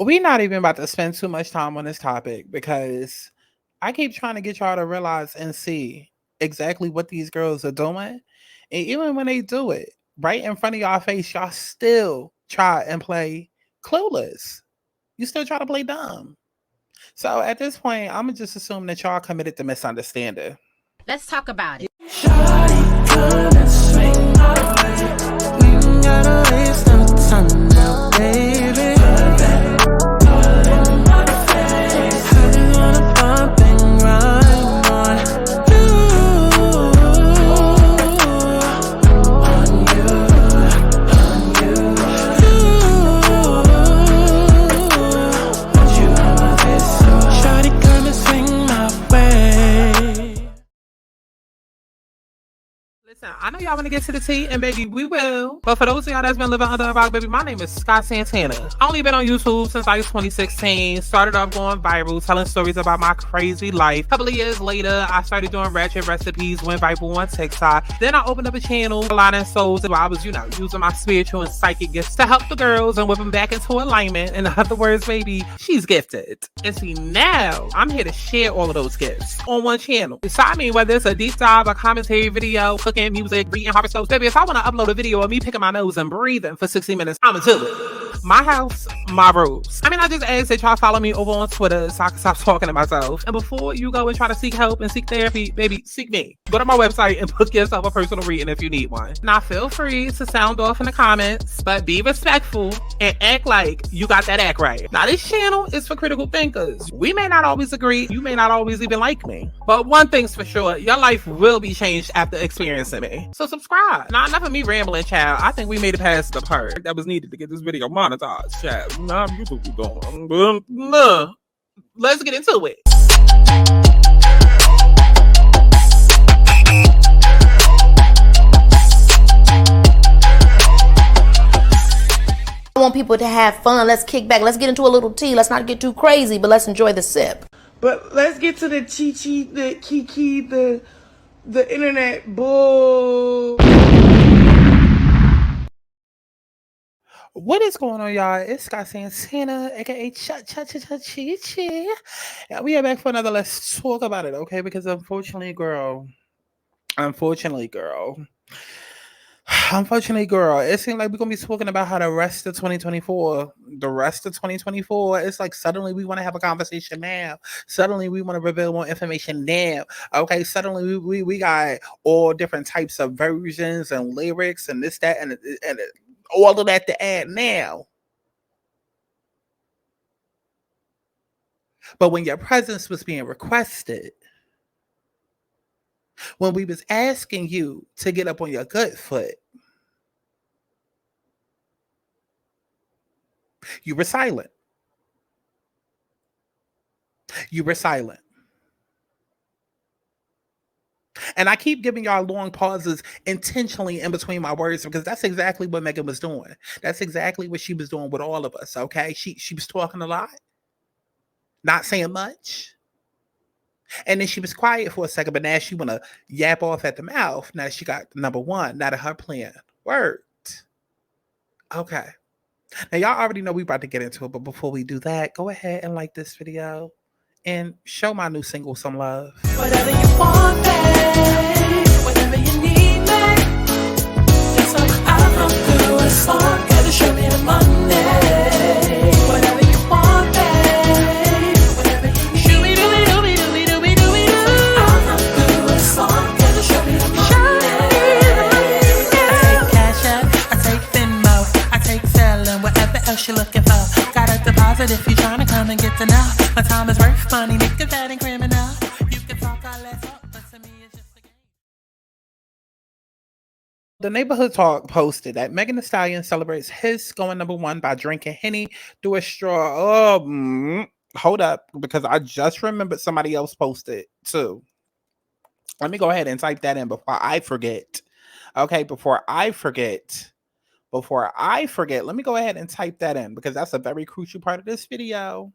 We're not even about to spend too much time on this topic because I keep trying to get y'all to realize and see exactly what these girls are doing. And even when they do it right in front of y'all face, y'all still try and play clueless. You still try to play dumb. So at this point, I'm gonna just assume that y'all committed to misunderstanding. Let's talk about it. Shawty, come and swing my way. We ain't gotta waste no time now, baby. Put that all in my face. I just wanna bump and grind on you, on you, want you on my face, so shawty, come and swing my way. Listen, I know y'all want to get to the tea, and baby, we will. But for those of y'all that's been living under a rock, baby, my name is Santana. I only been on YouTube since like 2016. Started off going viral, telling stories about my crazy life. A couple of years later, I started doing ratchet recipes, went viral on TikTok. Then I opened up a channel, Aligning Souls, where I was, using my spiritual and psychic gifts to help the girls and whip them back into alignment. In other words, baby, she's gifted. And see, now I'm here to share all of those gifts on one channel. So I mean, whether it's a deep dive, a commentary video, cooking, music, reading horoscopes, baby, if I want to upload a video of me picking my nose and breathing for 60 minutes, I'ma do it. My house, my rules. I mean, I just ask that y'all follow me over on Twitter so I can stop talking to myself. And before you go and try to seek help and seek therapy, baby, seek me. Go to my website and book yourself a personal reading if you need one. Now, feel free to sound off in the comments, but be respectful and act like you got that act right. Now, this channel is for critical thinkers. We may not always agree. You may not always even like me. But one thing's for sure, your life will be changed after experiencing me. So subscribe. Now, enough of me rambling, child. I think we made it past the part that was needed to get this video monetized, child. Nah, you what we doing. Let's get into it. I want people to have fun. Let's kick back. Let's get into a little tea. Let's not get too crazy, but let's enjoy the sip. But let's get to the chi-chi, the kiki, the internet bull. What is going on, y'all? It's Scott Santana, aka Chi. And we are back for another Let's Talk About It, okay? Because unfortunately, girl, it seems like we're gonna be talking about how the rest of 2024, it's like suddenly we want to have a conversation now. Suddenly we want to reveal more information now. Okay, suddenly we got all different types of versions and lyrics and this, that, and all of that to add now. But when your presence was being requested, when we was asking you to get up on your good foot, you were silent. You were silent. And I keep giving y'all long pauses intentionally in between my words because that's exactly what Megan was doing. That's exactly what she was doing with all of us, okay? She was talking a lot, not saying much. And then she was quiet for a second, but now she want to yap off at the mouth. Now she got number one, not her plan worked. Okay. Now y'all already know we about to get into it, but before we do that, go ahead and like this video and show my new single some love. Whatever you want, babe. Whatever you need, babe. That's what I'm gonna do. It's all gotta show me the Monday. Whatever you want, babe. Whatever you need, show me I'm gonna do. It's all gotta show me the Monday. I take Cash App, I take Venmo, I take Zelle, whatever else you're looking for. Got a deposit if you're trying to come and get to know. My time is worth money, nigga, that ain't criminal. You can talk all that talk, but to me it's just a game. The Neighborhood Talk posted that Megan Thee Stallion celebrates his going number one by drinking Henny through a straw. Hold up, because I just remembered somebody else posted too. Let me go ahead and type that in before I forget. Okay, before I forget, let me go ahead and type that in because that's a very crucial part of this video.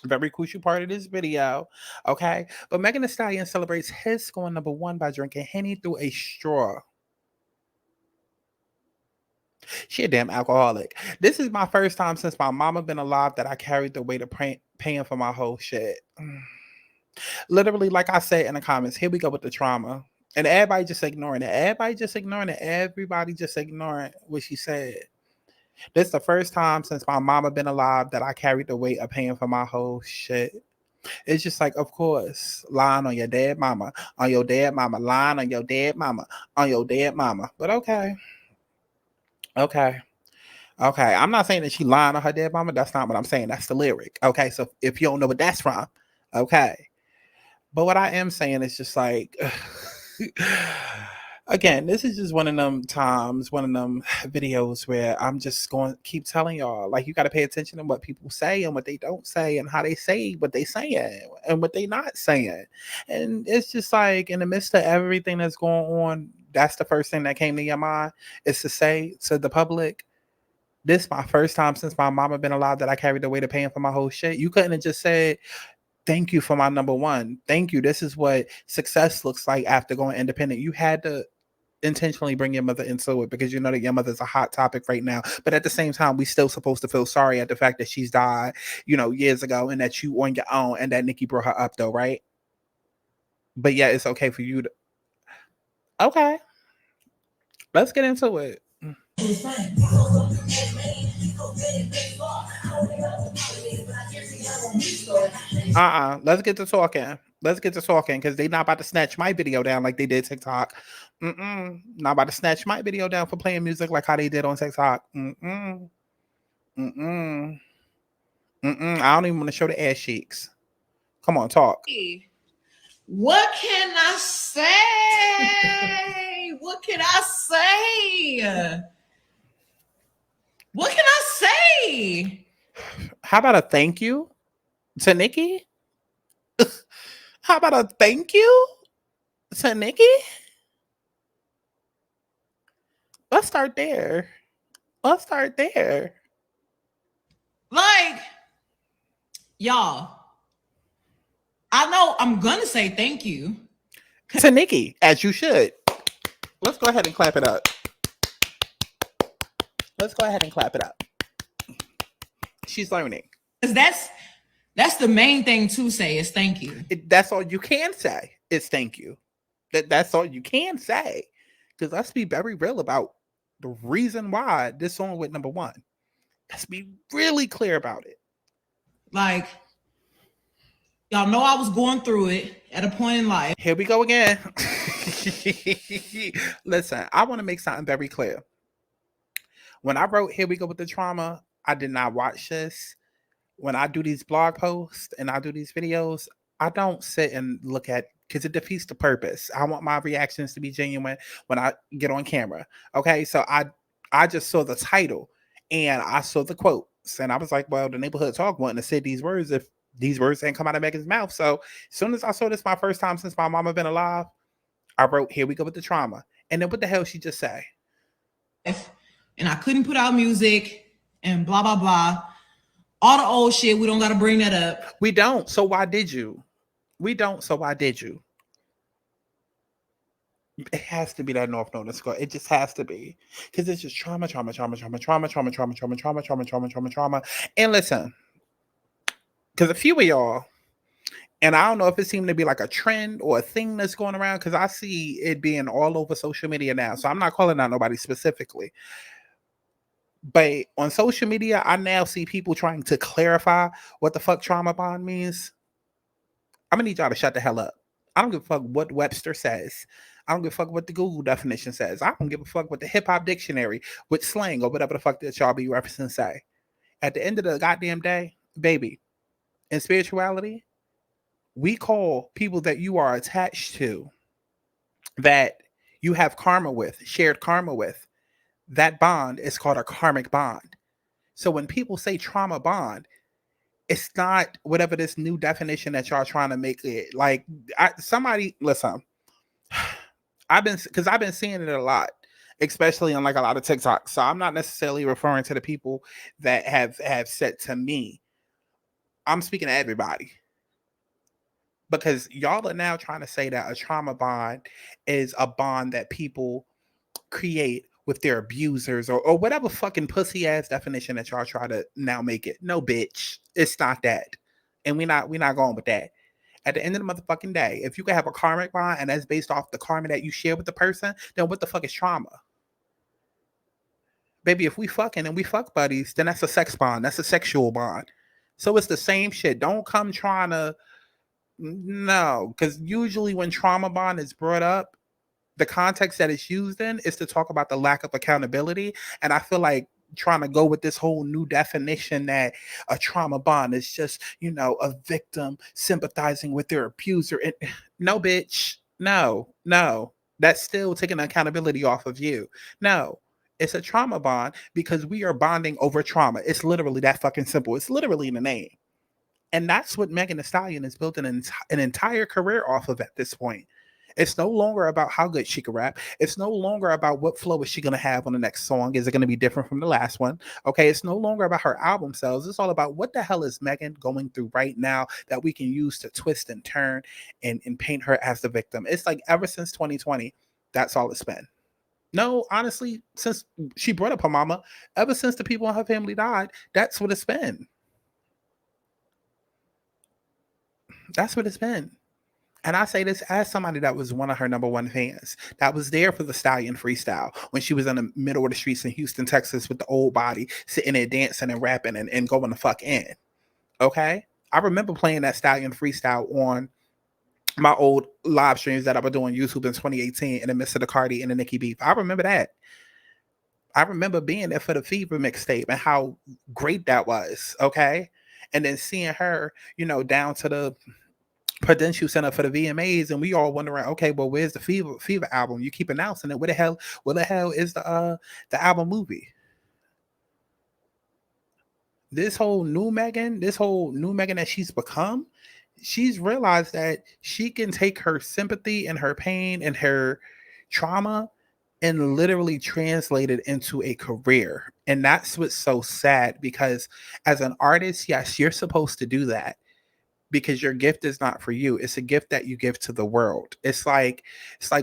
Very crucial part of this video. Okay, but Megan Thee Stallion celebrates his going number one by drinking Henny through a straw. She a damn alcoholic. This is my first time since my mama been alive that I carried the weight of paying for my whole shit. Literally, like I said in the comments, here we go with the trauma. And everybody just ignoring it. Everybody just ignoring it. Everybody just ignoring what she said. This is the first time since my mama been alive that I carried the weight of paying for my whole shit. It's just like, of course, lying on your dead mama, on your dead mama, lying on your dead mama, on your dead mama. But okay. Okay. Okay. I'm not saying that she lying on her dead mama. That's not what I'm saying. That's the lyric. Okay. So if you don't know what that's from, okay. But what I am saying is just like, again, this is just one of them times, one of them videos where I'm just going to keep telling y'all, like, you got to pay attention to what people say and what they don't say and how they say what they saying and what they not saying. And it's just like, in the midst of everything that's going on, that's the first thing that came to your mind is to say to the public, this is my first time since my mama been alive that I carried the weight of paying for my whole shit. You couldn't have just said, thank you for my number one. Thank you. This is what success looks like after going independent. You had to intentionally bring your mother into it because you know that your mother's a hot topic right now. But at the same time, we still supposed to feel sorry at the fact that she's died, you know, years ago and that you on your own and that Nicki brought her up though, right? But yeah, it's okay for you to. Okay. Let's get into it. Let's get to talking. Let's get to talking because they not about to snatch my video down like they did TikTok. Not about to snatch my video down for playing music like how they did on TikTok. I don't even want to show the ass cheeks. Come on, talk. What can I say? What can I say? What can I say? How about a thank you to Nicki? How about a thank you to Nicki? Let's start there. Let's start there. Like, y'all, I know I'm gonna say thank you to Nicki, as you should. Let's go ahead and clap it up. Let's go ahead and clap it up. She's learning. Because that's the main thing to say is thank you. That's all you can say is thank you. That's all you can say. Because let's be very real about the reason why this song went number one. Let's be really clear about it. Like, y'all know I was going through it at a point in life. Here we go again. Listen, I want to make something very clear. When I wrote Here We Go With the Trauma, I did not watch this. When I do these blog posts and I do these videos, I don't sit and look at, because it defeats the purpose. I want my reactions to be genuine when I get on camera. Okay, so I just saw the title and I saw the quotes and I was like, well, the neighborhood talk wouldn't have said these words if these words didn't come out of Megan's mouth. So as soon as I saw this my first time since my mama been alive, I wrote, Here We Go With the Trauma. And then what the hell she just say? And I couldn't put out music and blah, blah, blah. All the old shit, we don't got to bring that up. We don't. So why did you? We don't. So why did you? It has to be that North Node score. It just has to be. Because it's just trauma. And listen, because a few of y'all, and I don't know if it seemed to be like a trend or a thing that's going around, because I see it being all over social media now. So I'm not calling out nobody specifically. But on social media, I now see people trying to clarify what the fuck trauma bond means. I'm gonna need y'all to shut the hell up. I don't give a fuck what Webster says. I don't give a fuck what the Google definition says. I don't give a fuck what the hip hop dictionary with slang or whatever the fuck that y'all be referencing say. At the end of the goddamn day, baby, in spirituality, we call people that you are attached to, that you have karma with, shared karma with, that bond is called a karmic bond. So when people say trauma bond, it's not whatever this new definition that y'all trying to make it. Like, somebody, listen, I've been seeing it a lot, especially on like a lot of TikTok. So I'm not necessarily referring to the people that have said to me. I'm speaking to everybody. Because y'all are now trying to say that a trauma bond is a bond that people create with their abusers or whatever fucking pussy ass definition that y'all try to now make it. No, bitch, it's not that, and we not going with that. At the end of the motherfucking day, if you can have a karmic bond and that's based off the karma that you share with the person, then what the fuck is trauma? Baby, if we fucking and we fuck buddies, then that's a sex bond. That's a sexual bond. So it's the same shit. Don't come trying to, no, because usually when trauma bond is brought up, the context that it's used in is to talk about the lack of accountability. And I feel like trying to go with this whole new definition that a trauma bond is just, a victim sympathizing with their abuser. And no, bitch, no. That's still taking accountability off of you. No, it's a trauma bond because we are bonding over trauma. It's literally that fucking simple. It's literally in the name. And that's what Megan Thee Stallion has built an entire career off of at this point. It's no longer about how good she can rap. It's no longer about what flow is she going to have on the next song. Is it going to be different from the last one? Okay, it's no longer about her album sales. It's all about what the hell is Megan going through right now that we can use to twist and turn and paint her as the victim. It's like ever since 2020, that's all it's been. No, honestly, since she brought up her mama, ever since the people in her family died, that's what it's been. That's what it's been. And I say this as somebody that was one of her number one fans, that was there for the Stallion freestyle when she was in the middle of the streets in Houston, Texas with the old body, sitting there dancing and rapping and going the fuck in. Okay? I remember playing that Stallion freestyle on my old live streams that I was doing on YouTube in 2018 in the midst of the Cardi and the Nicki beef. I remember that. I remember being there for the Fever mixtape and how great that was. Okay? And then seeing her, down to the Prudential Center for the VMAs, and we all wondering, okay, well, where's the Fever album? You keep announcing it. Where the hell is the album movie? This whole new Megan that she's become, she's realized that she can take her sympathy and her pain and her trauma and literally translate it into a career. And that's what's so sad, because as an artist, yes, you're supposed to do that, because your gift is not for you. It's a gift that you give to the world. It's like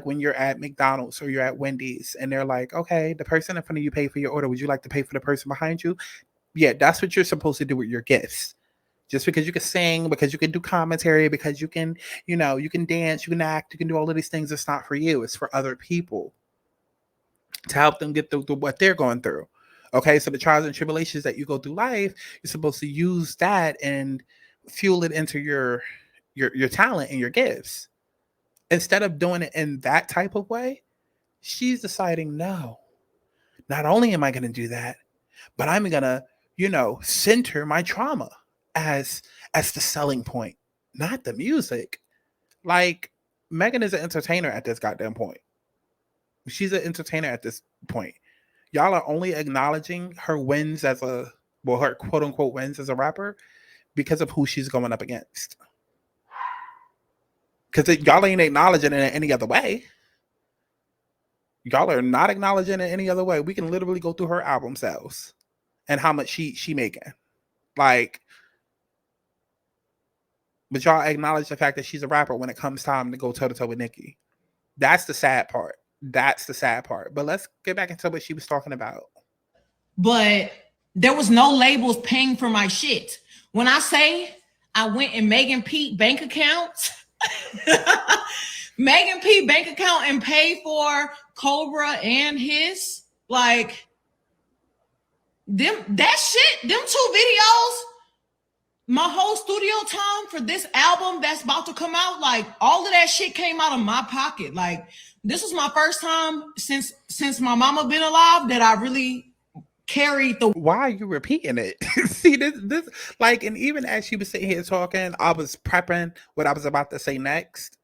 when you're at McDonald's or you're at Wendy's and they're like, okay, the person in front of you paid for your order. Would you like to pay for the person behind you? Yeah, that's what you're supposed to do with your gifts. Just because you can sing, because you can do commentary, because you can, you can dance, you can act, you can do all of these things. It's not for you. It's for other people to help them get through what they're going through. Okay, so the trials and tribulations that you go through life, you're supposed to use that and fuel it into your talent and your gifts. Instead of doing it in that type of way, she's deciding, no, not only am I going to do that, but I'm going to, center my trauma as the selling point, not the music. Like, Megan is an entertainer at this goddamn point. She's an entertainer at this point. Y'all are only acknowledging her wins as her quote unquote wins as a rapper because of who she's going up against. Because y'all ain't acknowledging it in any other way. Y'all are not acknowledging it any other way. We can literally go through her album sales and how much she making. Like, but y'all acknowledge the fact that she's a rapper when it comes time to go toe to toe with Nicki. That's the sad part. But let's get back into what she was talking about. But there was no labels paying for my shit. When I say I went in Megan P bank accounts, and paid for Cobra and his, like, them 2 videos, my whole studio time for this album that's about to come out, like, all of that shit came out of my pocket. Like, this was my first time since my mama been alive that I really carried the. Why are you repeating it? See, this like, and even as she was sitting here talking, I was prepping what I was about to say next,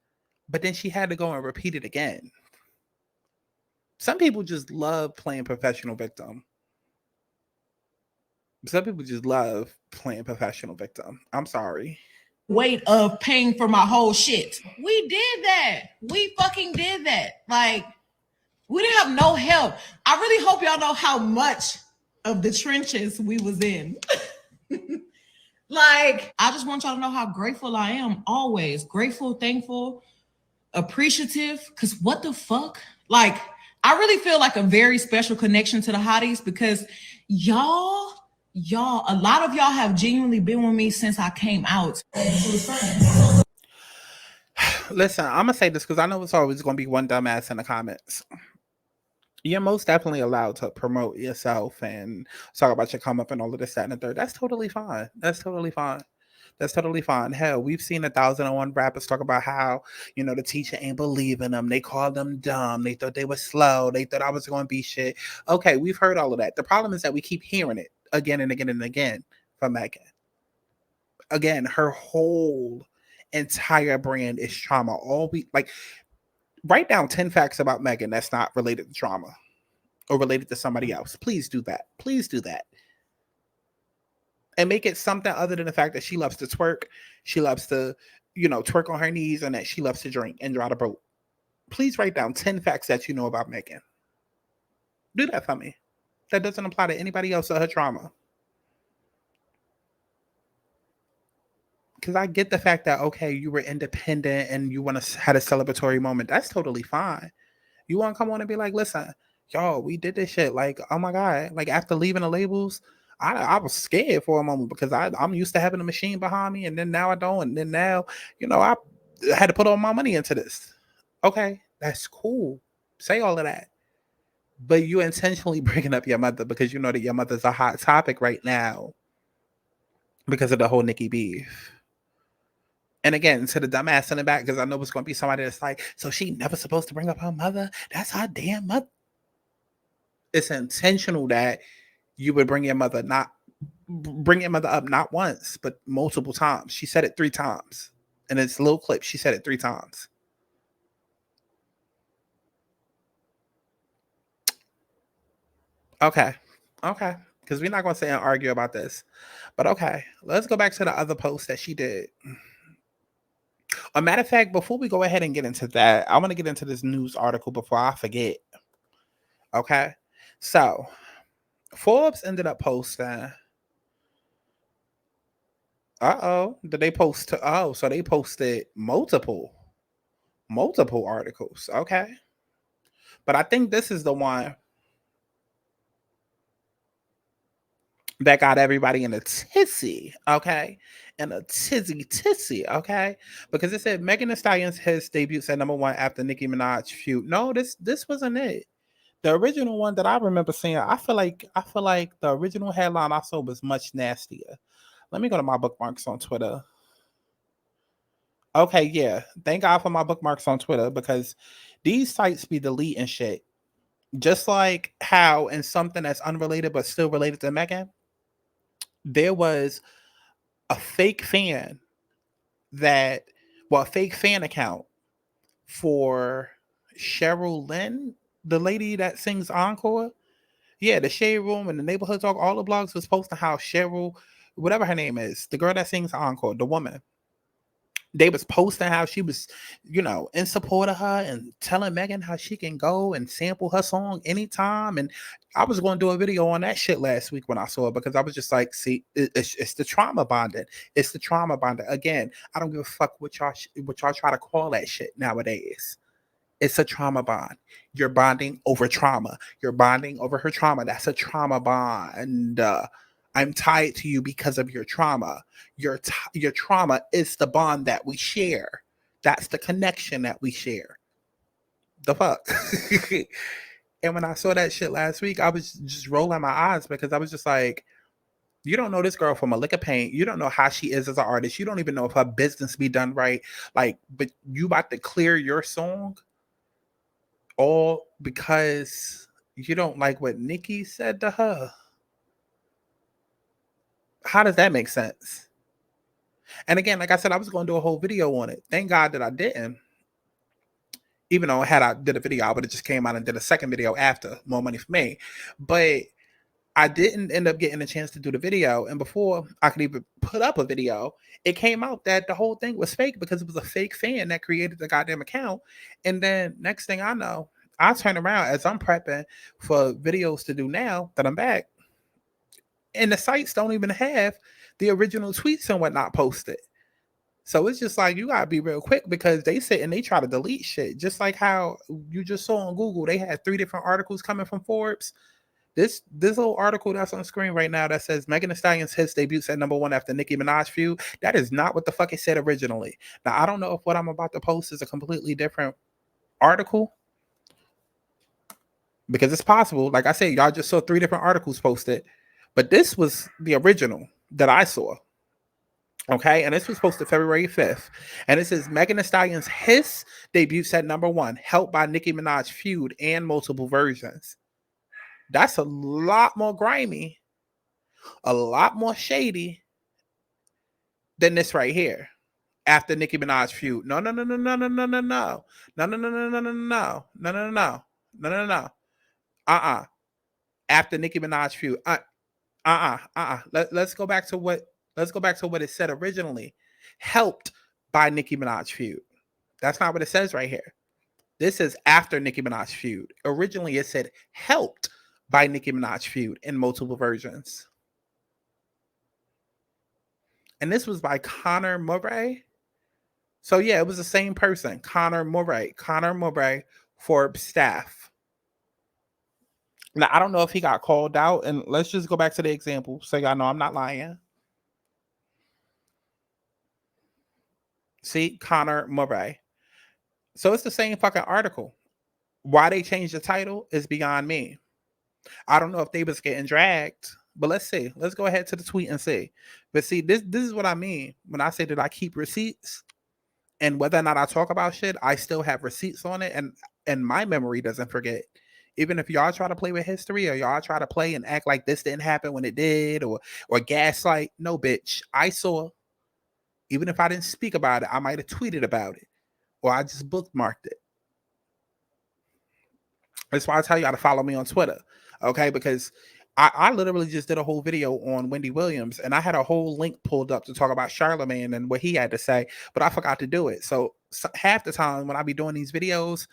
but then she had to go and repeat it again. Some people just love playing professional victim. Some people just love playing professional victim. I'm sorry. Weight of paying for my whole shit. We did that. We fucking did that. Like, we didn't have no help. I really hope y'all know how much of the trenches we was in. Like, I just want y'all to know how grateful I am. Always grateful, thankful, appreciative. Because what the fuck? Like, I really feel like a very special connection to the hotties because y'all, a lot of y'all have genuinely been with me since I came out. Listen, I'm gonna say this because I know it's always gonna be one dumbass in the comments. You're most definitely allowed to promote yourself and talk about your come up and all of this, that, and the third. That's totally fine. That's totally fine. That's totally fine. Hell, we've seen 1,001 rappers talk about how, the teacher ain't believing them. They called them dumb. They thought they were slow. They thought I was going to be shit. Okay, we've heard all of that. The problem is that we keep hearing it again and again and again from Megan. Again, her whole entire brand is trauma. All we like, write down 10 facts about Megan that's not related to trauma or related to somebody else. Please do that. Please do that. And make it something other than the fact that she loves to twerk. She loves to, twerk on her knees, and that she loves to drink and drive a boat. Please write down 10 facts that you know about Megan. Do that for me. That doesn't apply to anybody else or her trauma. Because I get the fact that, okay, you were independent and you want to had a celebratory moment. That's totally fine. You want to come on and be like, listen, y'all, we did this shit. Like, oh my God. Like, after leaving the labels, I was scared for a moment because I'm used to having a machine behind me, and then now I don't. And then now, I had to put all my money into this. Okay, that's cool. Say all of that. But you intentionally bringing up your mother because you know that your mother's a hot topic right now because of the whole Nicki beef. And again, to the dumbass in the back, because I know it's going to be somebody that's like, so she never supposed to bring up her mother? That's her damn mother. It's intentional that you would bring your mother up not once, but multiple times. She said it 3 times. In this little clip, she said it 3 times. Okay. Because we're not going to sit and argue about this. But okay, let's go back to the other post that she did. A matter of fact, before we go ahead and get into that, I want to get into this news article before I forget. Okay? So, Forbes ended up posting. Did they post? So they posted multiple articles. Okay. But I think this is the one that got everybody in a tizzy, okay? In a tizzy, okay? Because it said Megan Thee Stallion's his debuts at #1 after Nicki Minaj feud. No, this wasn't it. The original one that I remember seeing, I feel like the original headline I saw was much nastier. Let me go to my bookmarks on Twitter. Okay, yeah. Thank God for my bookmarks on Twitter because these sites be deleting shit. Just like how in something that's unrelated but still related to Megan, there was a fake fan a fake fan account for Cheryl Lynn, the lady that sings Encore. Yeah, the Shade Room and the Neighborhood Talk, all the blogs was posting how Cheryl, whatever her name is, the girl that sings Encore, the woman, they was posting how she was, in support of her and telling Megan how she can go and sample her song anytime. And I was going to do a video on that shit last week when I saw it because I was just like, see, it's the trauma bonding. It's the trauma bonding. Again, I don't give a fuck what y'all try to call that shit nowadays. It's a trauma bond. You're bonding over trauma. You're bonding over her trauma. That's a trauma bond. I'm tied to you because of your trauma. Your trauma is the bond that we share. That's the connection that we share. The fuck? And when I saw that shit last week, I was just rolling my eyes because I was just like, you don't know this girl from a lick of paint. You don't know how she is as an artist. You don't even know if her business be done right. Like, but you about to clear your song all because you don't like what Nicki said to her. How does that make sense? And again, like I said, I was going to do a whole video on it. Thank God that I didn't. Even though I did a video, I would have just came out and did a second video after. More money for me. But I didn't end up getting a chance to do the video. And before I could even put up a video, it came out that the whole thing was fake because it was a fake fan that created the goddamn account. And then next thing I know, I turn around as I'm prepping for videos to do now that I'm back. And the sites don't even have the original tweets and whatnot posted. So it's just like you gotta be real quick because they sit and they try to delete shit. Just like how you just saw on Google, they had 3 different articles coming from Forbes. This little article that's on screen right now that says Megan Thee Stallion's hits debuts at #1 after Nicki Minaj feud. That is not what the fuck it said originally. Now I don't know if what I'm about to post is a completely different article because it's possible. Like I said, y'all just saw 3 different articles posted, but this was the original that I saw. Okay, and this was posted February 5th. And it says Megan Thee Stallion's Hiss debuts at #1, helped by Nicki Minaj feud and multiple versions. That's a lot more grimy, a lot more shady than this right here. After Nicki Minaj feud. No. After Nicki Minaj feud. Let's go back to what it said originally. Helped by Nicki Minaj feud. That's not what it says right here. This is after Nicki Minaj feud. Originally, it said helped by Nicki Minaj feud in multiple versions. And this was by Connor Murray. So yeah, it was the same person, Connor Murray, Forbes staff. Now, I don't know if he got called out, and let's just go back to the example so y'all know I'm not lying. See, Connor Murray. So it's the same fucking article. Why they changed the title is beyond me. I don't know if they was getting dragged, but let's see. Let's go ahead to the tweet and see. But see, this is what I mean when I say that I keep receipts, and whether or not I talk about shit, I still have receipts on it, and my memory doesn't forget. Even if y'all try to play with history or y'all try to play and act like this didn't happen when it did, or gaslight, no, bitch. I saw. Even if I didn't speak about it, I might have tweeted about it, or I just bookmarked it. That's why I tell you how to follow me on Twitter, okay? Because I literally just did a whole video on Wendy Williams, and I had a whole link pulled up to talk about Charlemagne and what he had to say, but I forgot to do it. So half the time when I be doing these videos,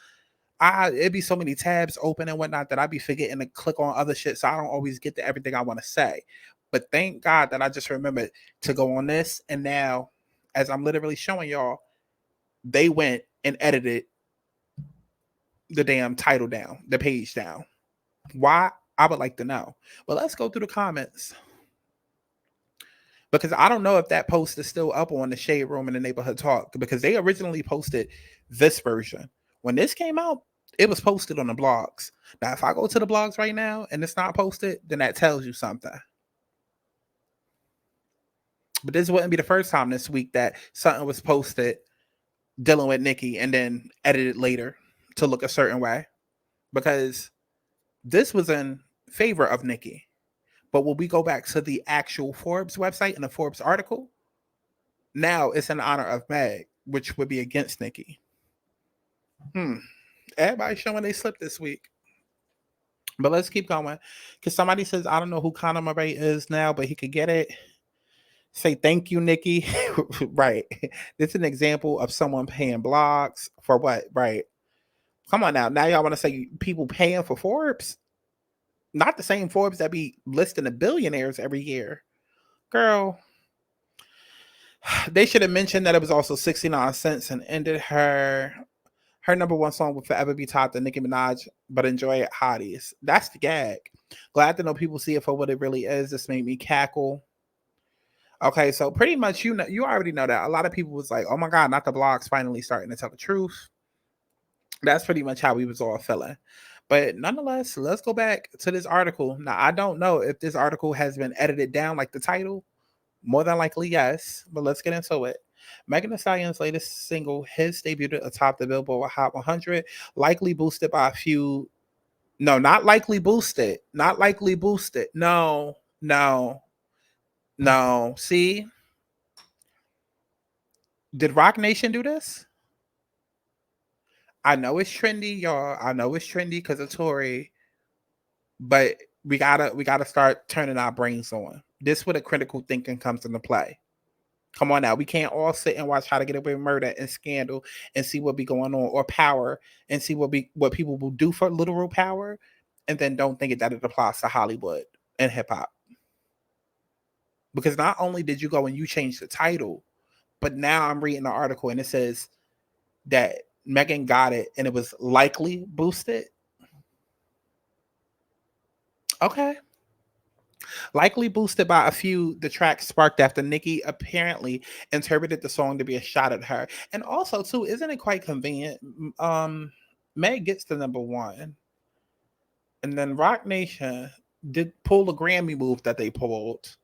it'd be so many tabs open and whatnot that I'd be forgetting to click on other shit, so I don't always get to everything I want to say. But thank God that I just remembered to go on this, and now, as I'm literally showing y'all, they went and edited the damn title down, the page down. Why? I would like to know. But let's go through the comments. Because I don't know if that post is still up on the Shade Room in the Neighborhood Talk, because they originally posted this version. When this came out, it was posted on the blogs. Now, if I go to the blogs right now and it's not posted, then that tells you something. But this wouldn't be the first time this week that something was posted dealing with Nicki and then edited later to look a certain way. Because this was in favor of Nicki. But when we go back to the actual Forbes website and the Forbes article, now it's in honor of Meg, which would be against Nicki. Everybody's showing they slipped this week. But let's keep going. Because somebody says, I don't know who Conor Murray is now, but he could get it. Say thank you, Nicki. Right. This is an example of someone paying blogs for what? Right. Come on now. Now y'all want to say people paying for Forbes? Not the same Forbes that be listing the billionaires every year. Girl. They should have mentioned that it was also 69 cents and ended her #1 song will forever be tied to Nicki Minaj, but enjoy it, hotties. That's the gag. Glad to know people see it for what it really is. This made me cackle. Okay, so pretty much you already know that. A lot of people was like, oh my God, not the blogs finally starting to tell the truth. That's pretty much how we was all feeling. But nonetheless, let's go back to this article. Now, I don't know if this article has been edited down like the title. More than likely, yes. But let's get into it. Megan Thee Stallion's latest single, His, debuted atop the Billboard Hot 100, likely boosted by a few. No, not likely boosted. Not likely boosted. No. See? Did Rock Nation do this? I know it's trendy, y'all. I know it's trendy because of Tory. But we gotta start turning our brains on. This where the critical thinking comes into play. Come on now. We can't all sit and watch How to Get Away with Murder and Scandal and see what be going on, or Power and see what people will do for literal power, and then don't think that it applies to Hollywood and hip hop. Because not only did you go and you change the title, But now I'm reading the article and it says that Megan got it and it was likely boosted. Okay. Likely boosted by a few the track sparked after Nicki apparently interpreted the song to be a shot at her. And also, too, isn't it quite convenient? Meg gets the number one. And then Rock Nation did pull the Grammy move that they pulled.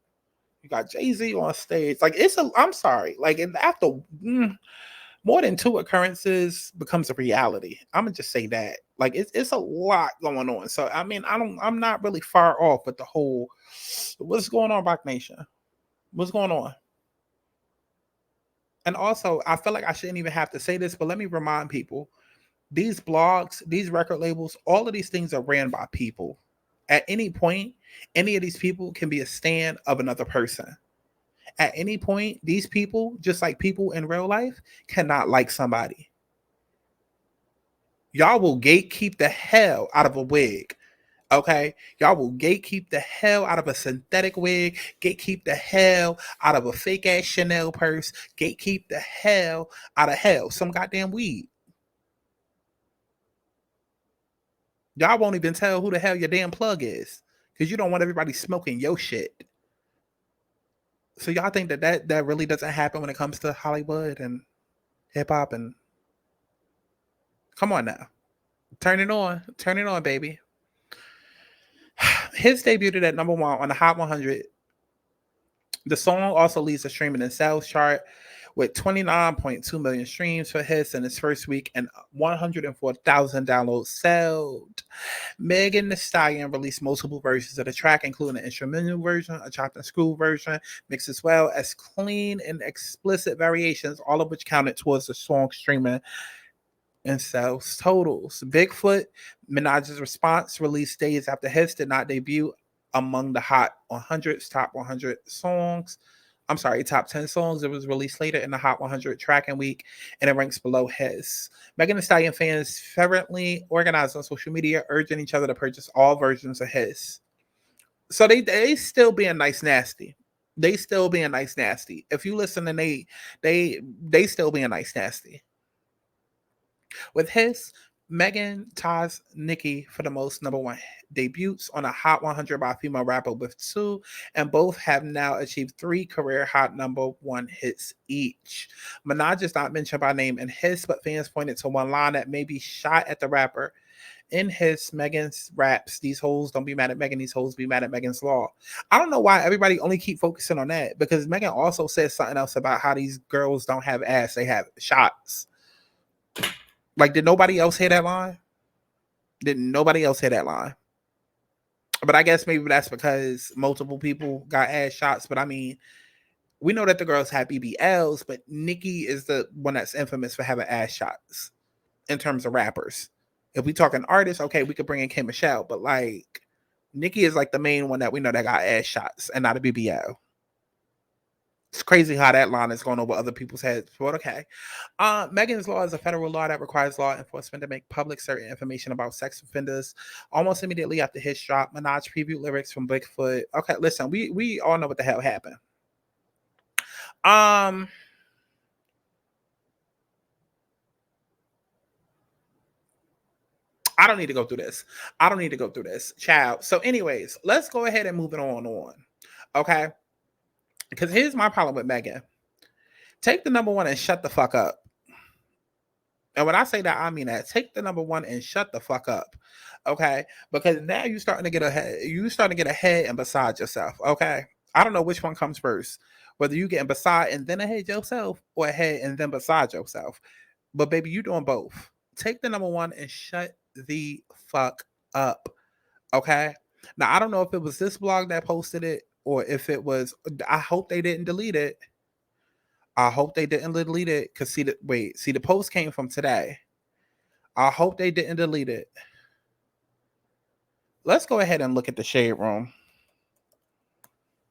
You got Jay-Z on stage. Like, I'm sorry. Like, and after more than two occurrences becomes a reality. I'm gonna just say that. Like, it's a lot going on. So I mean, I'm not really far off with the whole what's going on, Rock Nation? What's going on? And also, I feel like I shouldn't even have to say this, but let me remind people, these blogs, these record labels, all of these things are ran by people. At any point, any of these people can be a stand of another person. At any point, these people, just like people in real life, cannot like somebody. Y'all will gatekeep the hell out of a wig. Okay? Y'all will gatekeep the hell out of a synthetic wig, gatekeep the hell out of a fake ass Chanel purse, gatekeep the hell out of hell, some goddamn weed. Y'all won't even tell who the hell your damn plug is because you don't want everybody smoking your shit. So y'all think that really doesn't happen when it comes to Hollywood and hip hop? And come on now, turn it on, baby. His debuted at number one on the Hot 100. The song also leads the streaming and sales chart with 29.2 million streams for hits in its first week and 104,000 downloads sold. Megan Thee Stallion released multiple versions of the track, including an instrumental version, a chopped and screwed version, mixed as well as clean and explicit variations, all of which counted towards the song streaming and sales totals. Bigfoot, Minaj's response, released days after hits, did not debut among the Hot 100's top 100 songs. I'm sorry, top 10 songs. It was released later in the Hot 100 tracking week, and it ranks below his. Megan Thee Stallion fans fervently organized on social media, urging each other to purchase all versions of his. So they still being nice nasty. They still being nice nasty. If you listen, and they still being nice nasty. With his, Megan ties Nicki for the most number one debuts on a Hot 100 by a female rapper with 2, and both have now achieved 3 career hot number one hits each. Minaj is not mentioned by name in his, but fans pointed to one line that may be shot at the rapper. In his, Megan's raps, "These hoes don't be mad at Megan, these hoes be mad at Megan's law." I don't know why everybody only keep focusing on that, because Megan also said something else about how these girls don't have ass, they have shots. Like, did nobody else hear that line? Didn't nobody else hear that line? But I guess maybe that's because multiple people got ass shots. But I mean, we know that the girls have BBLs, but Nicki is the one that's infamous for having ass shots in terms of rappers. If we talking artists, okay, we could bring in K Michelle, but like Nicki is like the main one that we know that got ass shots and not a BBL. It's crazy how that line is going over other people's heads, but okay. Megan's Law is a federal law that requires law enforcement to make public certain information about sex offenders. Almost immediately after his drop, Minaj previewed lyrics from Bigfoot. Okay, listen, we all know what the hell happened. I don't need to go through this. Child. So anyways, let's go ahead and move it on. Okay? Because here's my problem with Megan. Take the number one and shut the fuck up. And when I say that, I mean that. Take the number one and shut the fuck up. Okay? Because now you're starting to get ahead. You're starting to get ahead and beside yourself. Okay? I don't know which one comes first. Whether you getting beside and then ahead yourself, or ahead and then beside yourself. But baby, you doing both. Take the number one and shut the fuck up. Okay? Now, I don't know if it was this blog that posted it, or if it was, I hope they didn't delete it. Because the post came from today. I hope they didn't delete it. Let's go ahead and look at the Shade Room.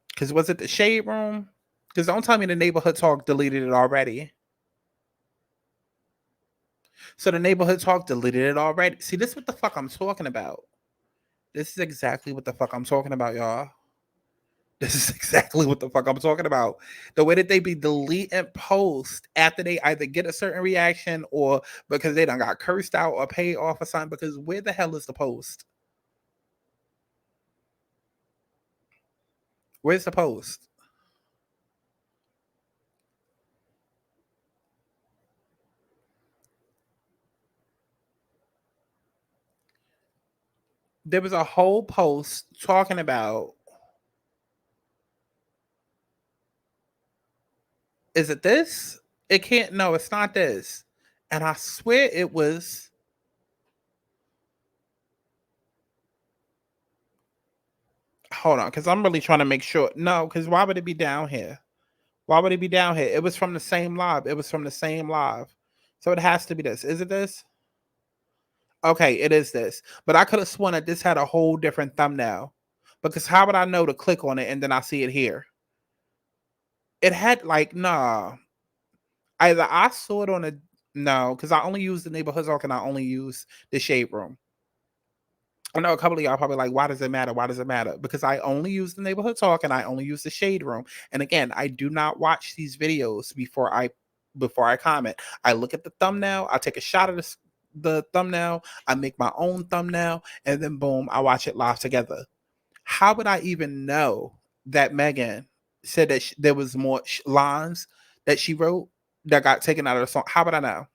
Because was it the Shade Room? Because don't tell me the Neighborhood Talk deleted it already. So the Neighborhood Talk deleted it already. See, this is what the fuck I'm talking about. This is exactly what the fuck I'm talking about, y'all. This is exactly what the fuck I'm talking about. The way that they be deleting posts after they either get a certain reaction or because they done got cursed out or paid off or something. Because where the hell is the post? Where's the post? There was a whole post talking about, is it this? It can't, no, it's not this. And I swear it was, hold on, because I'm really trying to make sure. No, because why would it be down here? Why would it be down here? It was from the same live. It was from the same live. So it has to be this. Is it this? Okay, it is this. But I could have sworn that this had a whole different thumbnail. Because how would I know to click on it and then I see it here? It had like, nah. Either I saw it on a, no, because I only use the neighborhood talk and I only use the shade room. I know a couple of y'all probably like, why does it matter? Why does it matter? Because I only use the neighborhood talk and I only use the shade room. And again, I do not watch these videos before I comment. I look at the thumbnail, I take a shot of the thumbnail, I make my own thumbnail, and then boom, I watch it live together. How would I even know that Megan said that there was more lines that she wrote that got taken out of the song? How would I know?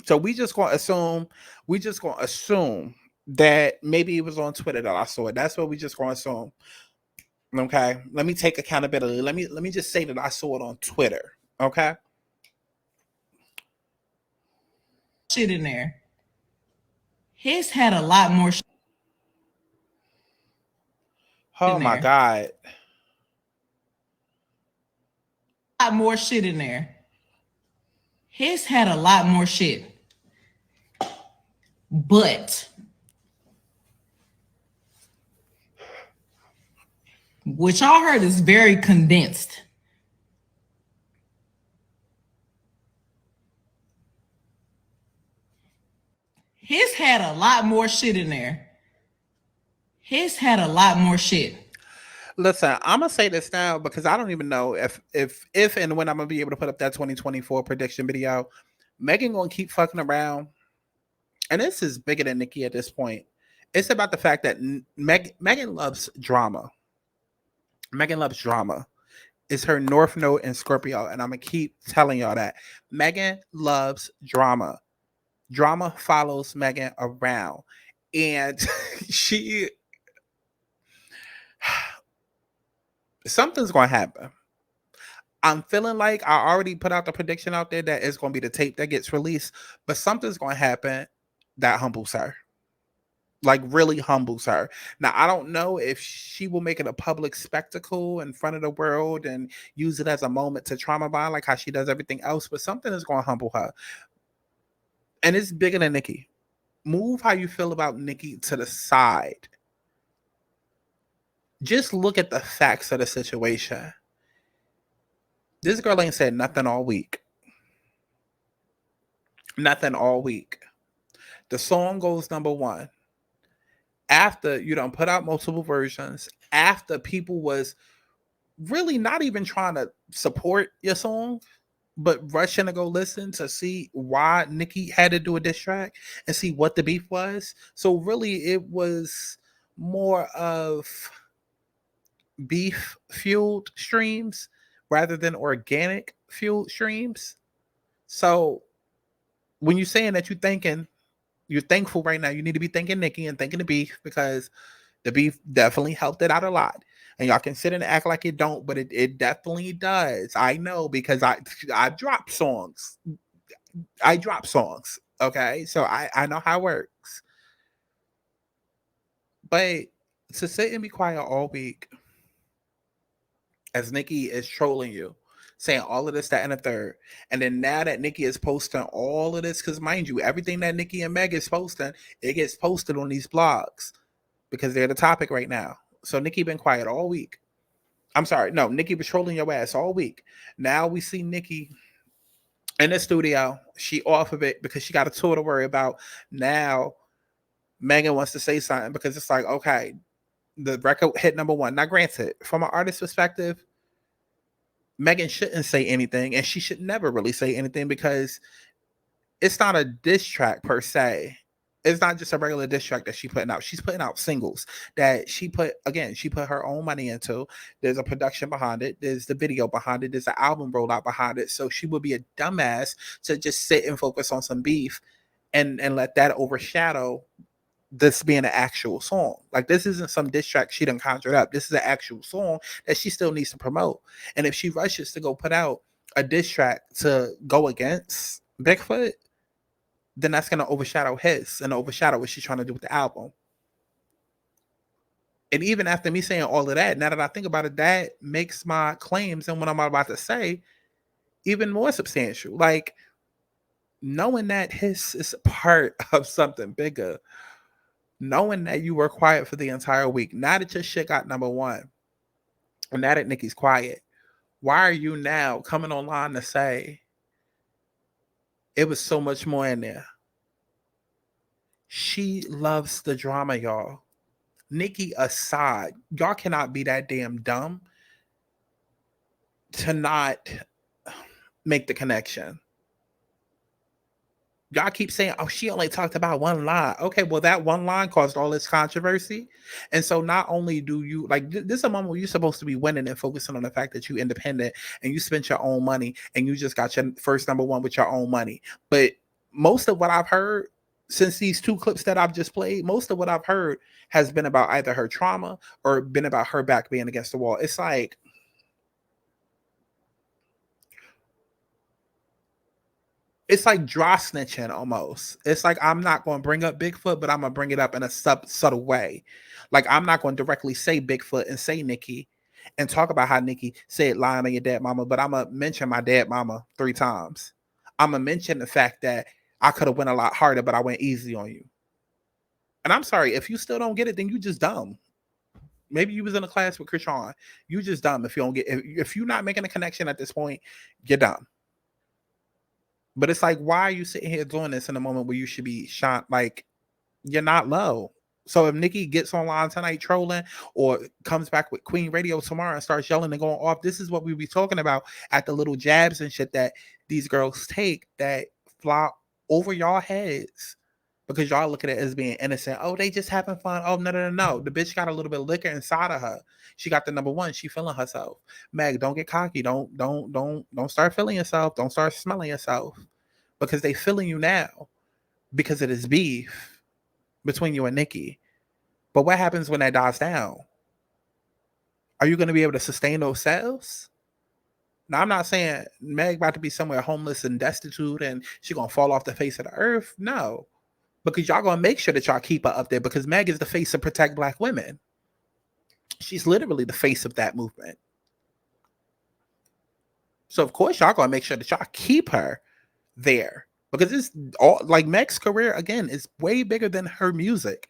So we just gonna assume that maybe it was on Twitter that I saw it. That's what we just gonna assume. Okay. Let me take accountability. Let me just say that I saw it on Twitter. Okay. Shit in there. His had a lot more shit. Oh my God. A lot more shit in there. His had a lot more shit. But what y'all heard is very condensed. His had a lot more shit in there. His had a lot more shit. Listen, I'm gonna say this now because I don't even know if and when I'm gonna be able to put up that 2024 prediction video. Megan gonna keep fucking around, and this is bigger than Nicki at this point. It's about the fact that Megan loves drama. Megan loves drama. It's her North Node in Scorpio, and I'm gonna keep telling y'all that Megan loves drama. Drama follows Megan around, and she something's gonna happen. I'm feeling like I already put out the prediction out there that it's gonna be the tape that gets released, but something's gonna happen that humbles her. Like really humbles her. Now I don't know if she will make it a public spectacle in front of the world and use it as a moment to trauma bond like how she does everything else, but something is gonna humble her. And it's bigger than Nicki. Move how you feel about Nicki to the side. Just look at the facts of the situation. This girl ain't said nothing all week. Nothing all week. The song goes number one. After you don't put out multiple versions, after people was really not even trying to support your song, but rushing to go listen to see why Nicki had to do a diss track and see what the beef was. So really it was more of beef fueled streams rather than organic fueled streams. So when you're saying that you're thankful right now, you need to be thanking Nicki and thanking the beef because the beef definitely helped it out a lot. And y'all can sit and act like it don't, but it definitely does. I know because I drop songs. I drop songs. Okay. So I know how it works. But to sit and be quiet all week as Nicki is trolling you, saying all of this, that, and the third. And then now that Nicki is posting all of this, because mind you, everything that Nicki and Meg is posting, it gets posted on these blogs because they're the topic right now. So Nicki been quiet all week. I'm sorry, no, Nicki was trolling your ass all week. Now we see Nicki in the studio. She off of it because she got a tour to worry about. Now Megan wants to say something because it's like, okay, The record hit number one. Now, granted, from an artist perspective, Megan shouldn't say anything, and she should never really say anything because it's not a diss track per se. It's not just a regular diss track that she's putting out. She's putting out singles that she put her own money into. There's a production behind it. There's the video behind it. There's an album rollout behind it. So she would be a dumbass to just sit and focus on some beef and let that overshadow this being an actual song. Like, this isn't some diss track she done conjured up. This is an actual song that she still needs to promote. And if she rushes to go put out a diss track to go against Bigfoot, then that's going to overshadow what she's trying to do with the album. And even after me saying all of that, now that I think about it, that makes my claims and what I'm about to say even more substantial. Like, knowing that his is part of something bigger, knowing that you were quiet for the entire week, now that your shit got number one, and now that Nicki's quiet, why are you now coming online to say it was so much more in there? She loves the drama, y'all. Nicki aside, y'all cannot be that damn dumb to not make the connection. Y'all keep saying, oh, she only talked about one line. Okay, well, that one line caused all this controversy. And so not only do you, like, this is a moment where you're supposed to be winning and focusing on the fact that you're independent and you spent your own money and you just got your first number one with your own money. But most of what I've heard since these two clips that I've just played, most of what I've heard has been about either her trauma or been about her back being against the wall. It's like, dry snitching almost. It's like, I'm not going to bring up Bigfoot, but I'm going to bring it up in a subtle way. Like, I'm not going to directly say Bigfoot and say Nicki and talk about how Nicki said lying on your dead mama, but I'm going to mention my dead mama 3 times. I'm going to mention the fact that I could have went a lot harder, but I went easy on you. And I'm sorry, if you still don't get it, then you just dumb. Maybe you was in a class with Krishan. You just dumb if you don't get, if you're not making a connection at this point, you're dumb. But it's like, why are you sitting here doing this in a moment where you should be shot? Like, you're not low. So if Nicki gets online tonight trolling or comes back with Queen Radio tomorrow and starts yelling and going off, this is what we be talking about at the little jabs and shit that these girls take that fly over y'all heads because y'all look at it as being innocent. Oh, they just having fun. Oh, no. The bitch got a little bit of liquor inside of her. She got the number one. She feeling herself. Meg, don't get cocky. Don't start feeling yourself. Don't start smelling yourself because they feeling you now because it is beef between you and Nicki. But what happens when that dies down? Are you going to be able to sustain those sales? Now, I'm not saying Meg about to be somewhere homeless and destitute and she going to fall off the face of the earth. No. Because y'all going to make sure that y'all keep her up there because Meg is the face of Protect Black Women. She's literally the face of that movement. So, of course, y'all going to make sure that y'all keep her there. Because it's all, like, Meg's career, again, is way bigger than her music.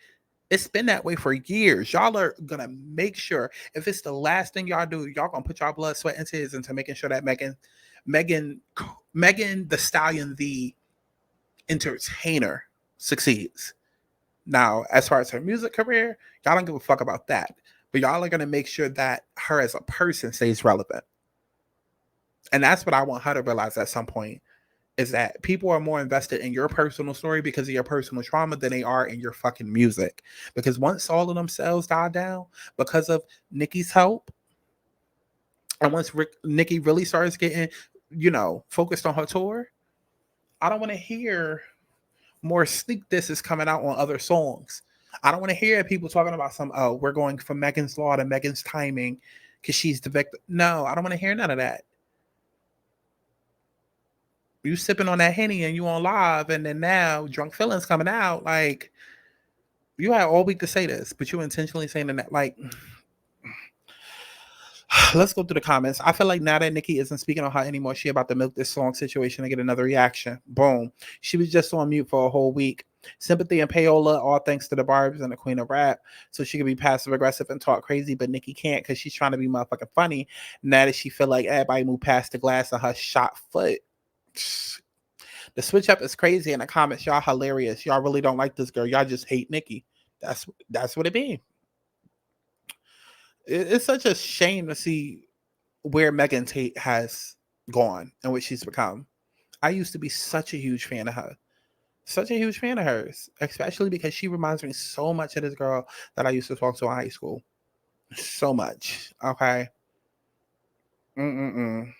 It's been that way for years. Y'all are going to make sure, if it's the last thing y'all do, y'all going to put y'all blood, sweat, and tears into making sure that Megan Thee Stallion, the entertainer, succeeds. Now, as far as her music career, y'all don't give a fuck about that. But y'all are going to make sure that her as a person stays relevant. And that's what I want her to realize at some point, is that people are more invested in your personal story because of your personal trauma than they are in your fucking music. Because once all of them sales die down because of Nicki's help, and once Nicki really starts getting, focused on her tour, I don't want to hear more sneak disses coming out on other songs. I don't want to hear people talking about we're going from Megan's Law to Megan's Timing because she's the victim. No, I don't want to hear none of that. You sipping on that Henny and you on live, and then now drunk feelings coming out. Like, you had all week to say this, but you intentionally saying that. Like, let's go through the comments. I feel like now that Nicki isn't speaking on her anymore, she about to milk this song situation and get another reaction. Boom. She was just on mute for a whole week. Sympathy and payola, all thanks to the Barbs and the Queen of Rap. So she could be passive aggressive and talk crazy, but Nicki can't because she's trying to be motherfucking funny. Now that she feel like everybody moved past the glass of her shot foot. The switch up is crazy in the comments. Y'all hilarious. Y'all really don't like this girl. Y'all just hate Nicki. That's what it means. It's such a shame to see where Megan Tate has gone and what she's become. I used to be such a huge fan of her. Such a huge fan of hers, especially because she reminds me so much of this girl that I used to talk to in high school. So much. Okay. Mm-mm-mm.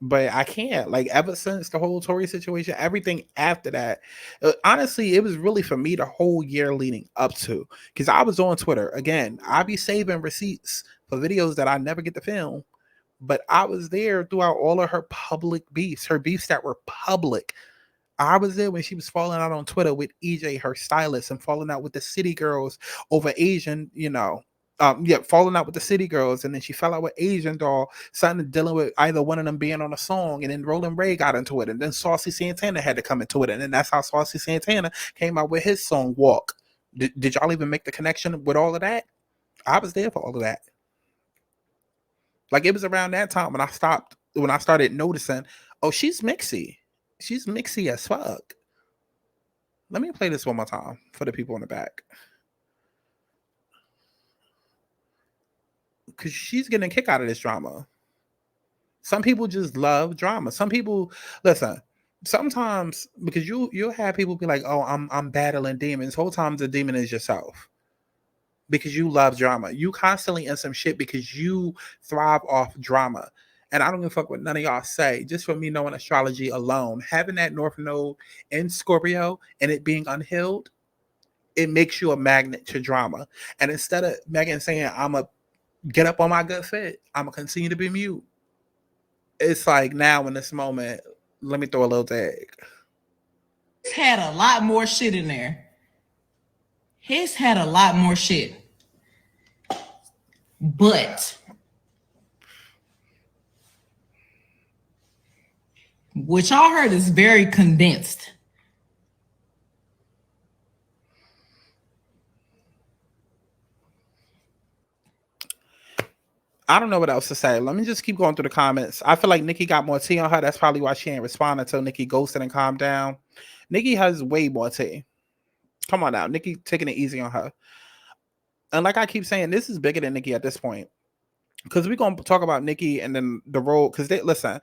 But I can't. Like, ever since the whole Tory situation, everything after that, honestly, it was really for me the whole year leading up to, because I was on Twitter again. I be saving receipts for videos that I never get to film, but I was there throughout all of her public beefs, her beefs that were public. I was there when she was falling out on Twitter with EJ, her stylist, and falling out with the city girls over Asian, falling out with the city girls, and then she fell out with Asian doll, something dealing with either one of them being on a song, and then Roland Ray got into it, and then Saucy Santana had to come into it, and then that's how Saucy Santana came out with his song Walk. Did y'all even make the connection with all of that? I was there for all of that. Like, it was around that time when I started noticing, oh, she's mixy. She's mixy as fuck. Let me play this one more time for the people in the back. Because she's getting a kick out of this drama. Some people just love drama. Some people, listen, sometimes, because you'll have people be like, oh, I'm battling demons. Whole time the demon is yourself. Because you love drama. You constantly in some shit because you thrive off drama. And I don't give a fuck what none of y'all say. Just for me knowing astrology alone, having that North Node in Scorpio and it being unhealed, it makes you a magnet to drama. And instead of Megan saying, I'm a get up on my gut fit, I'm gonna continue to be mute. It's like, now in this moment, let me throw a little tag. His had a lot more shit in there. His had a lot more shit. But what y'all heard is very condensed. I don't know what else to say. Let me just keep going through the comments. I feel like Nikki got more tea on her. That's probably why she ain't respond until Nikki ghosted and calmed down. Nikki has way more tea. Come on now. Nikki taking it easy on her. And like I keep saying, this is bigger than Nikki at this point. Because we're going to talk about Nikki and then the role. Because listen,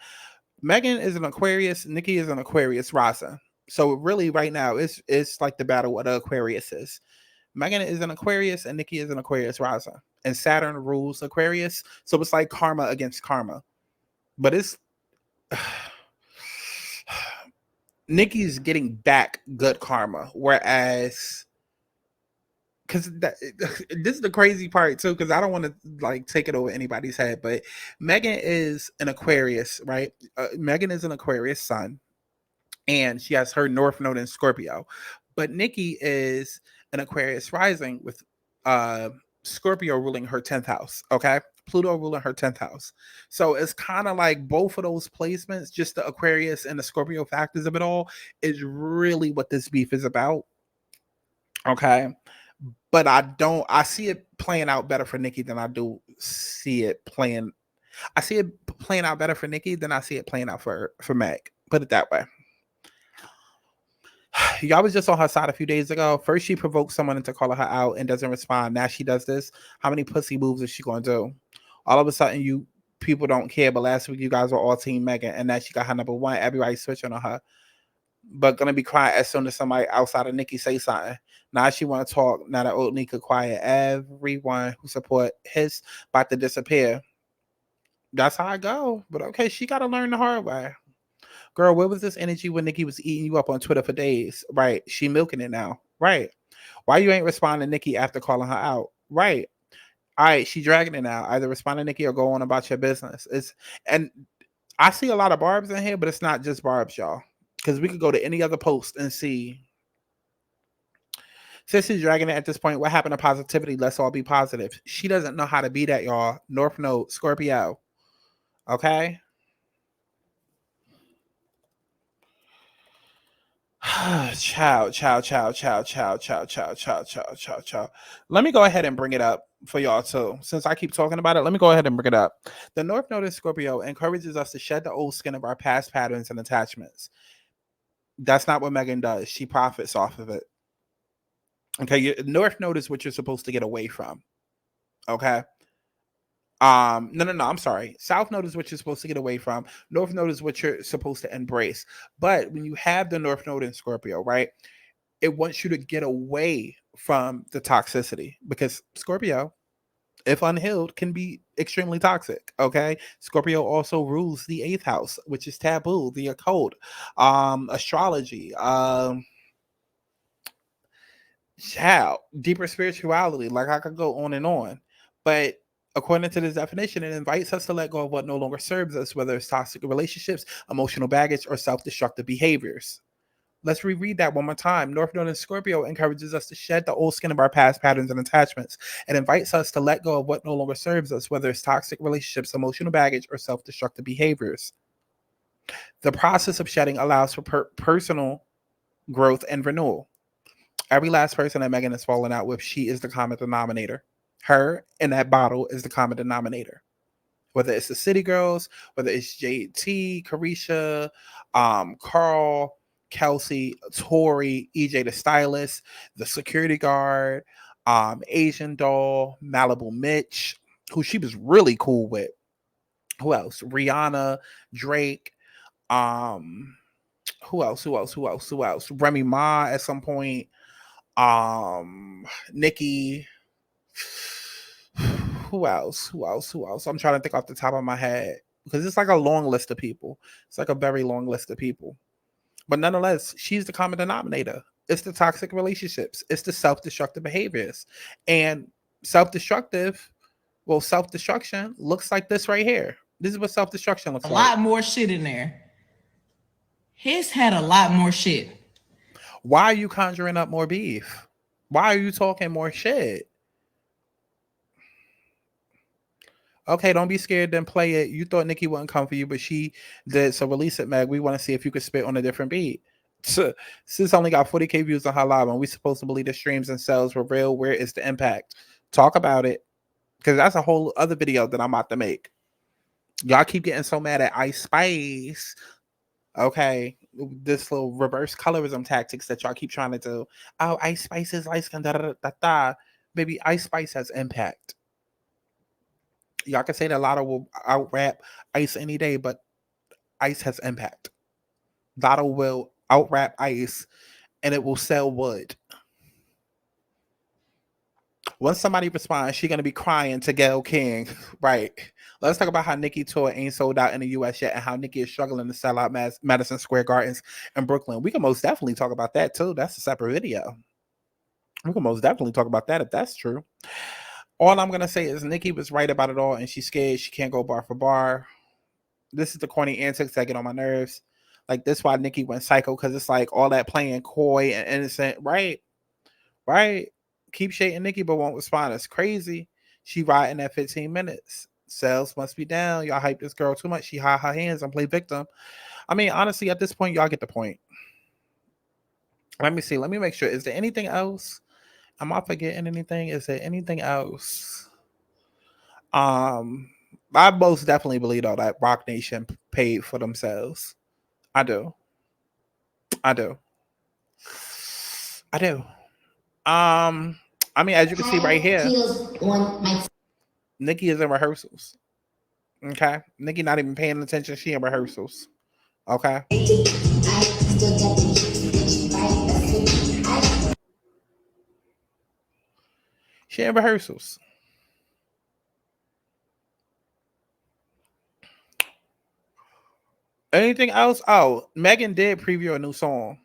Megan is an Aquarius. Nikki is an Aquarius rising. So really right now, it's like the battle of the Aquariuses. Megan is an Aquarius and Nikki is an Aquarius rising. And Saturn rules Aquarius. So it's like karma against karma. But it's Nikki's getting back good karma. Whereas, because this is the crazy part too, because I don't want to like take it over anybody's head, but Megan is an Aquarius, right? Megan is an Aquarius sun, and she has her North Node in Scorpio. But Nikki is an Aquarius rising with Scorpio ruling her 10th house, okay? Pluto ruling her 10th house. So it's kind of like both of those placements, just the Aquarius and the Scorpio factors of it all, is really what this beef is about. Okay. But I see it playing out better for Nikki than I do see it playing. I see it playing out better for Nikki than I see it playing out for Meg. Put it that way. Y'all was just on her side a few days ago. First, she provoked someone into calling her out and doesn't respond. Now she does this. How many pussy moves is she going to do? All of a sudden, you people don't care. But last week, you guys were all team Megan, and now she got her number one. Everybody's switching on her. But gonna be quiet as soon as somebody outside of Nikki say something. Now she want to talk. Now that old Nika quiet. Everyone who support his about to disappear. That's how I go. But okay, she got to learn the hard way. Girl, where was this energy when Nikki was eating you up on Twitter for days? Right. She milking it now. Right. Why you ain't responding to Nikki after calling her out? Right. All right. She dragging it now. Either respond to Nikki or go on about your business. And I see a lot of barbs in here, but it's not just barbs, y'all. Because we could go to any other post and see. Since she's dragging it at this point, what happened to positivity? Let's all be positive. She doesn't know how to be that, y'all. North Node, Scorpio. Okay? Chow. Let me go ahead and bring it up for y'all too. Since I keep talking about it, let me go ahead and bring it up. The North Node in Scorpio encourages us to shed the old skin of our past patterns and attachments. That's not what Megan does. She profits off of it. Okay, North Node is what you're supposed to get away from. Okay, No, I'm sorry. South node is what you're supposed to get away from. North node is what you're supposed to embrace. But when you have the North node in Scorpio, right, it wants you to get away from the toxicity, because Scorpio, if unhealed, can be extremely toxic. Okay. Scorpio also rules the 8th house, which is taboo, the occult, astrology, deeper spirituality. Like, I could go on and on. But according to this definition, it invites us to let go of what no longer serves us, whether it's toxic relationships, emotional baggage, or self-destructive behaviors. Let's reread that one more time. North Node in Scorpio encourages us to shed the old skin of our past patterns and attachments. It invites us to let go of what no longer serves us, whether it's toxic relationships, emotional baggage, or self-destructive behaviors. The process of shedding allows for personal growth and renewal. Every last person that Megan has fallen out with, she is the common denominator. Her in that bottle is the common denominator. Whether it's the City Girls, whether it's JT, Carisha, Carl, Kelsey, Tori, EJ the stylist, the security guard, Asian doll, Malibu Mitch, who she was really cool with. Who else? Rihanna, Drake, who else? Remy Ma at some point, Nicki. Who else? I'm trying to think off the top of my head, because it's like a long list of people. It's like a very long list of people. But nonetheless, she's the common denominator. It's the toxic relationships. It's the self-destructive behaviors. And self-destruction looks like this right here. This is what self-destruction looks like. A lot more shit in there. His had a lot more shit. Why are you conjuring up more beef? Why are you talking more shit? Okay, don't be scared, then play it. You thought Nicki wouldn't come for you, but she did. So release it, Meg. We want to see if you could spit on a different beat. Sis only got 40K views on her live, and we supposed to believe the streams and sales were real. Where is the impact? Talk about it, because that's a whole other video that I'm about to make. Y'all keep getting so mad at Ice Spice. Okay, this little reverse colorism tactics that y'all keep trying to do. Oh, Ice Spice is light skin, da da da da. Baby, Ice Spice has impact. Y'all can say that Lotto will out rap Ice any day, but Ice has impact. Lotto will out rap Ice, and it will sell wood. Once somebody responds, she's gonna be crying to Gayle King, right? Let's talk about how Nicki tour ain't sold out in the U.S. yet, and how Nicki is struggling to sell out Madison Square Gardens in Brooklyn. We can most definitely talk about that too. That's a separate video. We can most definitely talk about that if that's true. All I'm gonna say is Nicki was right about it all, and she's scared she can't go bar for bar. This is the corny antics that get on my nerves. Like, this why Nicki went psycho, because it's like all that playing coy and innocent, right? Right? Keep shading Nicki, but won't respond. It's crazy. She riding at 15 minutes. Sales must be down. Y'all hype this girl too much. She hide her hands and play victim. I mean, honestly, at this point, y'all get the point. Let me see. Let me make sure. Is there anything else? Am I forgetting anything? Is there anything else? I most definitely believe though that Rock Nation paid for themselves. I do. I mean, as you can see right here, Nicki is in rehearsals. Okay, Nicki not even paying attention. She in rehearsals. Okay. She in rehearsals. Anything else? Oh, Megan did preview a new song.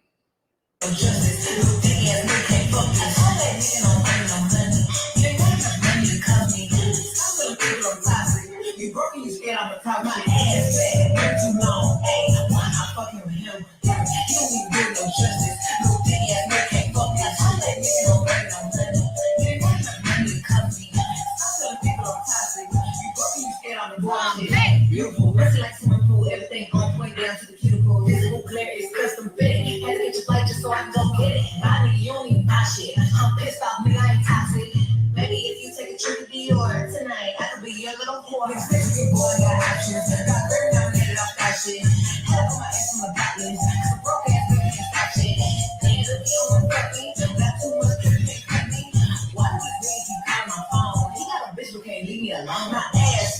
Beautiful, like swimming pool, everything on point down to the cuticle. Physical glare is custom fit. Had to get your flight just so I can go get it. Body, you don't even buy shit. I'm pissed off, nigga, I ain't toxic. Maybe if you take a trip to Dior tonight, I could be your little whore. Expensive boy, got options. Got 30 nominated off that shit. Had to put my ass on my back list. Cause a broke ass nigga can't stop shit. Hands up, you don't fuck me. Got too much credit, can't cut me. Why do this nigga keep calling my phone? He got a bitch who can't leave me alone. My ass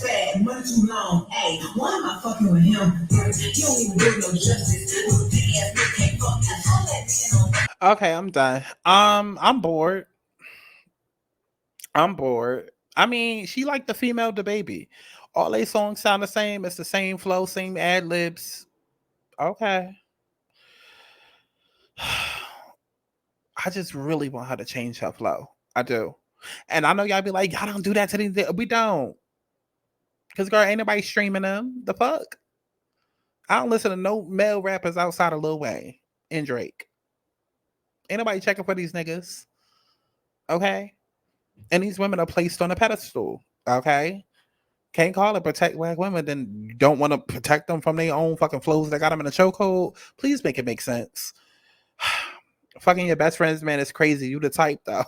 too long. Hey, why am I fucking with him? You don't even do no justice. Little dick ass nigga can't fuck. All that nigga on. Okay, I'm done. I'm bored. I'm bored. I mean, she like the female the baby. All they songs sound the same. It's the same flow, same ad libs. Okay. I just really want her to change her flow. I do. And I know y'all be like, y'all don't do that to these. We don't. Because, girl, ain't nobody streaming them. The fuck? I don't listen to no male rappers outside of Lil Wayne and Drake. Ain't nobody checking for these niggas. Okay? And these women are placed on a pedestal. Okay? Can't call it protect black women, then you don't want to protect them from their own fucking flows that got them in a chokehold. Please make it make sense. Fucking your best friend's man is crazy. You the type though.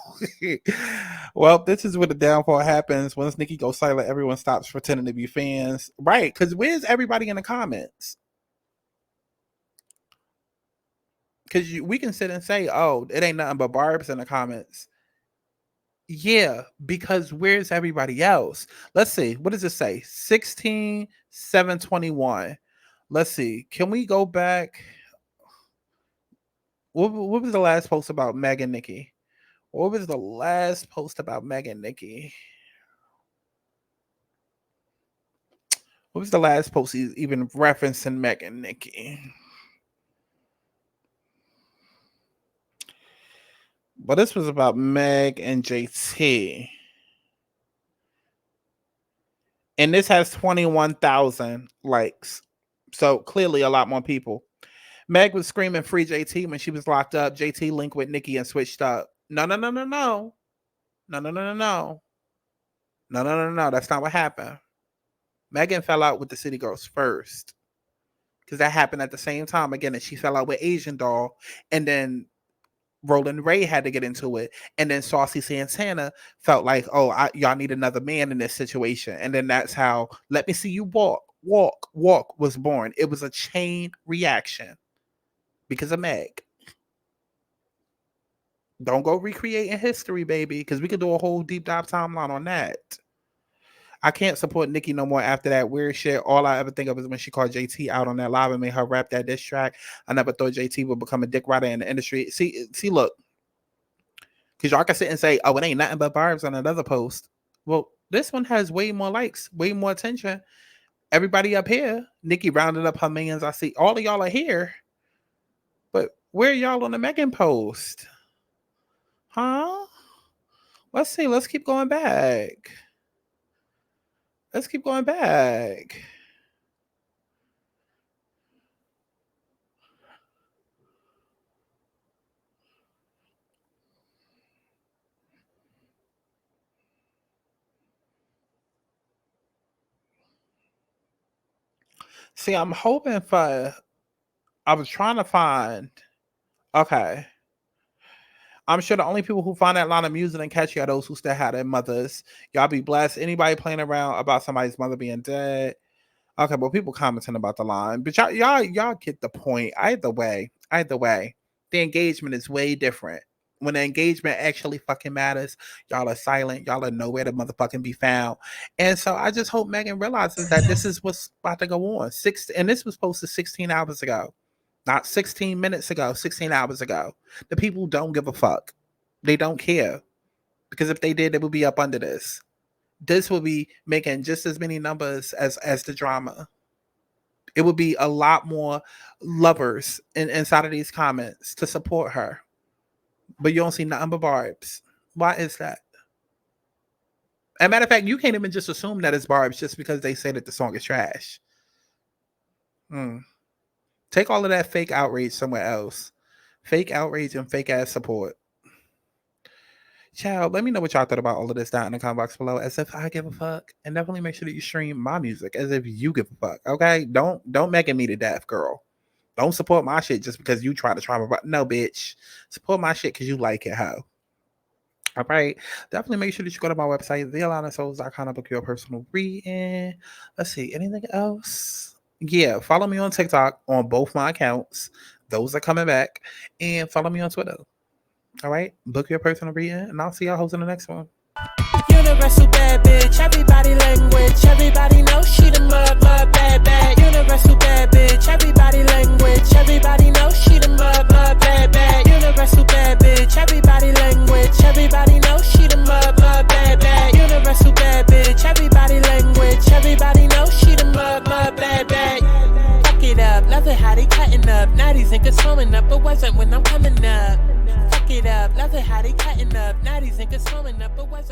Well, this is where the downfall happens. Once Nicki goes silent, everyone stops pretending to be fans. Right, because where's everybody in the comments? Because we can sit and say, oh, it ain't nothing but barbs in the comments. Yeah, because where's everybody else? Let's see. What does it say? 16/7/21. Let's see. Can we go back? What was the last post about Meg and Nicki? What was the last post about Meg and Nicki? What was the last post even referencing Meg and Nicki? But this was about Meg and JT. And this has 21,000 likes. So clearly a lot more people. Meg was screaming free JT when she was locked up. JT linked with Nicki and switched up. No. No. That's not what happened. Megan fell out with the City Girls first. Because that happened at the same time again. And she fell out with Asian Doll. And then Roland Ray had to get into it. And then Saucy Santana felt like, oh, y'all need another man in this situation. And then that's how Let Me See You Walk was born. It was a chain reaction because of Meg. Don't go recreating history, baby, because we could do a whole deep dive timeline on that. I can't support Nicki no more after that weird shit. All I ever think of is when she called JT out on that live and made her rap that diss track. I never thought JT would become a dick rider in the industry. See, look. Because y'all can sit and say, oh, it ain't nothing but barbs on another post. Well, this one has way more likes, way more attention. Everybody up here, Nicki rounded up her millions. I see all of y'all are here. But where are y'all on the Megan post? Huh? Let's see. Let's keep going back. Let's keep going back. See, I'm hoping for. I was trying to find. Okay. I'm sure the only people who find that line of music and catchy are those who still have their mothers. Y'all be blessed. Anybody playing around about somebody's mother being dead? Okay, well, people commenting about the line, but y'all get the point. Either way, the engagement is way different. When the engagement actually fucking matters, y'all are silent. Y'all are nowhere to motherfucking be found. And so I just hope Megan realizes that this is what's about to go on. And this was posted 16 hours ago. Not 16 minutes ago, 16 hours ago. The people don't give a fuck. They don't care. Because if they did, they would be up under this. This will be making just as many numbers as the drama. It would be a lot more lovers inside of these comments to support her. But you don't see nothing but barbs. Why is that? As a matter of fact, you can't even just assume that it's barbs just because they say that the song is trash. Take all of that fake outrage somewhere else. Fake outrage and fake ass support. Child, let me know what y'all thought about all of this down in the comment box below. As if I give a fuck. And definitely make sure that you stream my music as if you give a fuck. Okay? Don't make me to death, girl. Don't support my shit just because you try to trauma. No, bitch. Support my shit because you like it, ho. All right. Definitely make sure that you go to my website, thealanaSouls.com, to book your personal reading. Let's see. Anything else? Yeah. Follow me on TikTok on both my accounts. Those are coming back. And follow me on Twitter. All right. Book your personal reading. And I'll see y'all hoes in the next one. Universal bad bitch, everybody language. Everybody knows she the mud, bad. Universal bad bitch, everybody language. Everybody knows she the mud, bad. Universal bad bitch, everybody language. Everybody knows she the mud, bad. Universal bad bitch, everybody language. Everybody knows she the mud, bad. Fuck it up, love it how they cutting up. Now these niggas swimming up, but wasn't when I'm coming up. Fuck it up, love it how they cutting up. Now these niggas swimming up, but wasn't.